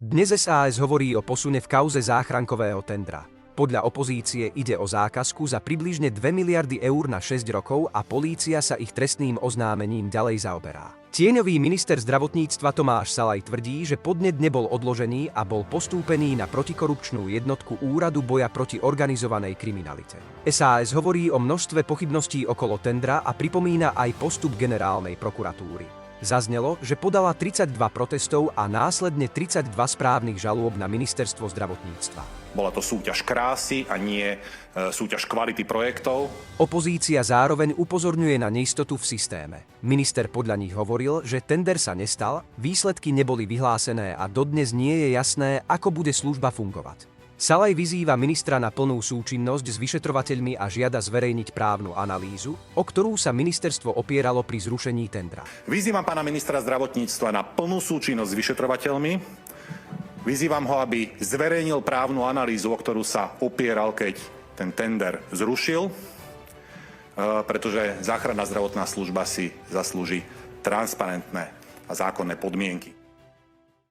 Dnes SAS hovorí o posune v kauze záchrankového tendra. Podľa opozície ide o zákazku za približne 2 miliardy eur na 6 rokov a polícia sa ich trestným oznámením ďalej zaoberá. Tieňový minister zdravotníctva Tomáš Salaj tvrdí, že podnet nebol odložený a bol postúpený na protikorupčnú jednotku Úradu boja proti organizovanej kriminalite. SAS hovorí o množstve pochybností okolo tendra a pripomína aj postup generálnej prokuratúry. Zaznelo, že podala 32 protestov a následne 32 správnych žalôb na ministerstvo zdravotníctva. Bola to súťaž krásy a nie súťaž kvality projektov. Opozícia zároveň upozorňuje na neistotu v systéme. Minister podľa nich hovoril, že tender sa nestal, výsledky neboli vyhlásené a dodnes nie je jasné, ako bude služba fungovať. Salaj vyzýva ministra na plnú súčinnosť s vyšetrovateľmi a žiada zverejniť právnu analýzu, o ktorú sa ministerstvo opieralo pri zrušení tendra. Vyzývam pána ministra zdravotníctva na plnú súčinnosť s vyšetrovateľmi. Vyzývam ho, aby zverejnil právnu analýzu, o ktorú sa opieral, keď ten tender zrušil, pretože záchranná zdravotná služba si zaslúži transparentné a zákonné podmienky.